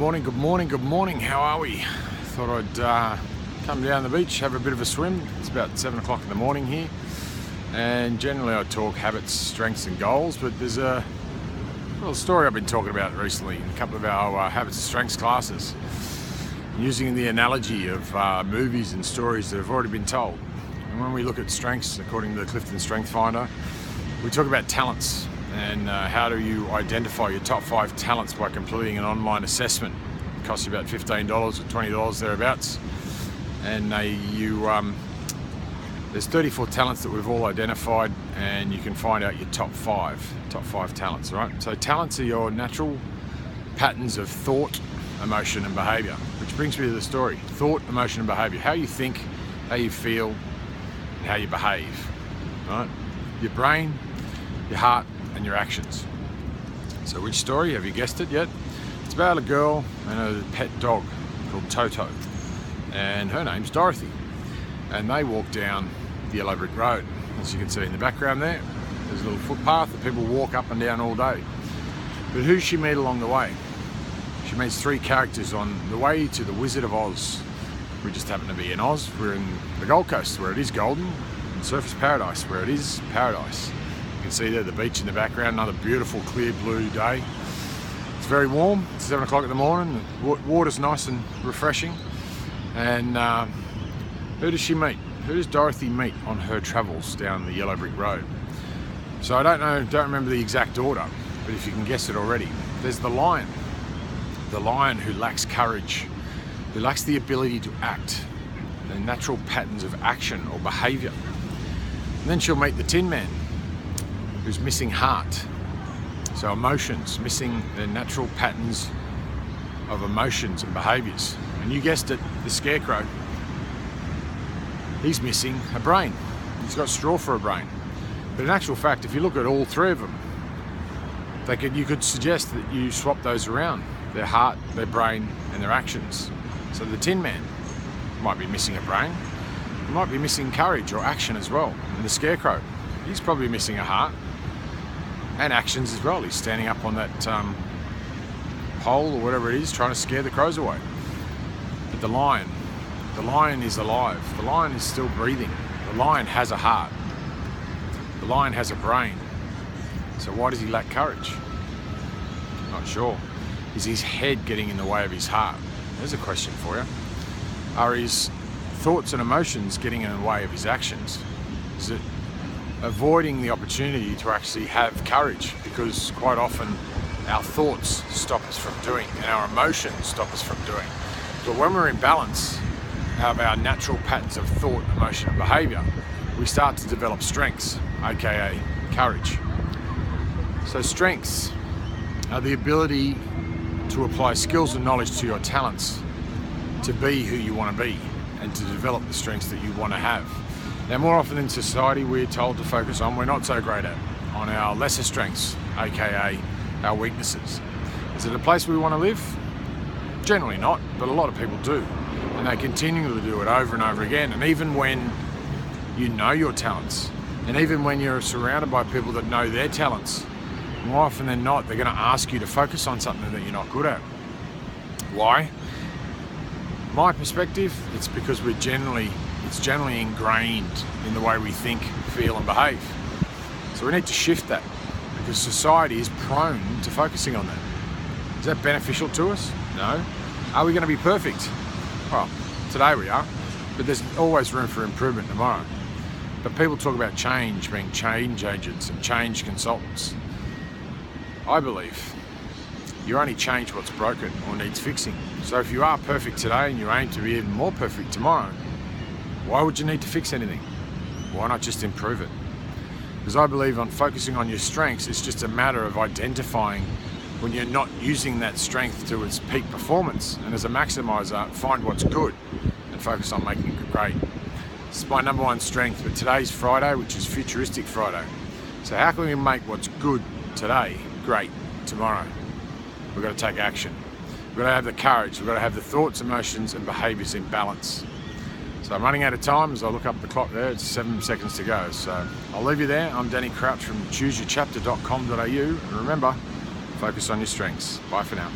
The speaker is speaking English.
morning, good morning, good morning. How are we? Thought I'd come down the beach, have a bit of a swim. It's about 7 o'clock in the morning here. And generally I talk habits, strengths and goals, but there's a little story I've been talking about recently in a couple of our habits and strengths classes, using the analogy of movies and stories that have already been told. And when we look at strengths, according to the Clifton StrengthsFinder, we talk about talents and how do you identify your top 5 talents by completing an online assessment. It costs you about $15 or $20 thereabouts, and there's 34 talents that we've all identified, and you can find out your top five talents, right? So talents are your natural patterns of thought, emotion and behaviour, which brings me to the story. Thought, emotion and behaviour, how you think, how you feel and how you behave, right? Your brain, your heart and your actions. So which story, have you guessed it yet? It's about a girl and a pet dog called Toto, and her name's Dorothy, and they walk down the yellow brick road. As you can see in the background there, there's a little footpath that people walk up and down all day. But who does she meet along the way? She meets 3 characters on the way to the Wizard of Oz. We just happen to be in Oz. We're in the Gold Coast where it is golden, and Surfers Paradise where it is paradise. You can see there the beach in the background, another beautiful clear blue day. It's very warm, it's 7 o'clock in the morning, the water's nice and refreshing. And who does she meet? Who does Dorothy meet on her travels down the yellow brick road? So I don't remember the exact order, but if you can guess it already, there's the lion who lacks courage, who lacks the ability to act, the natural patterns of action or behaviour. And then she'll meet the Tin Man, who's missing heart, so emotions, missing the natural patterns of emotions and behaviours. And you guessed it, the Scarecrow, he's missing a brain. He's got straw for a brain. But in actual fact, if you look at all 3 of them, you could suggest that you swap those around, their heart, their brain and their actions. So the Tin Man might be missing a brain, he might be missing courage or action as well. And the Scarecrow, he's probably missing a heart and actions as well. He's standing up on that pole or whatever it is, trying to scare the crows away. But the lion is alive. The lion is still breathing. The lion has a heart. The lion has a brain. So why does he lack courage? Not sure. Is his head getting in the way of his heart? There's a question for you. Are his thoughts and emotions getting in the way of his actions? Is it avoiding the opportunity to actually have courage? Because quite often our thoughts stop us from doing and our emotions stop us from doing. But when we're in balance of our natural patterns of thought, emotion and behaviour, we start to develop strengths, aka courage. So strengths are the ability to apply skills and knowledge to your talents to be who you want to be and to develop the strengths that you want to have. Now, more often in society, we're told to focus on we're not so great at, on our lesser strengths, aka our weaknesses. Is it a place we want to live? Generally not, but a lot of people do. And they continually do it over and over again. And even when you know your talents, and even when you're surrounded by people that know their talents, more often than not, they're going to ask you to focus on something that you're not good at. Why? My perspective, it's because it's generally ingrained in the way we think, feel and behave. So we need to shift that, because society is prone to focusing on that. Is that beneficial to us? No. Are we going to be perfect? Well, today we are, but there's always room for improvement tomorrow. But people talk about change, being change agents and change consultants. I believe you only change what's broken or needs fixing. So if you are perfect today and you aim to be even more perfect tomorrow, why would you need to fix anything? Why not just improve it? Because I believe on focusing on your strengths, it's just a matter of identifying when you're not using that strength to its peak performance, and as a maximizer, find what's good and focus on making it great. This is my number 1 strength, but today's Friday, which is Futuristic Friday. So how can we make what's good today great tomorrow? We've got to take action. We've got to have the courage. We've got to have the thoughts, emotions and behaviours in balance. So I'm running out of time as I look up at the clock there. It's 7 seconds to go. So I'll leave you there. I'm Danny Crouch from chooseyourchapter.com.au. And remember, focus on your strengths. Bye for now.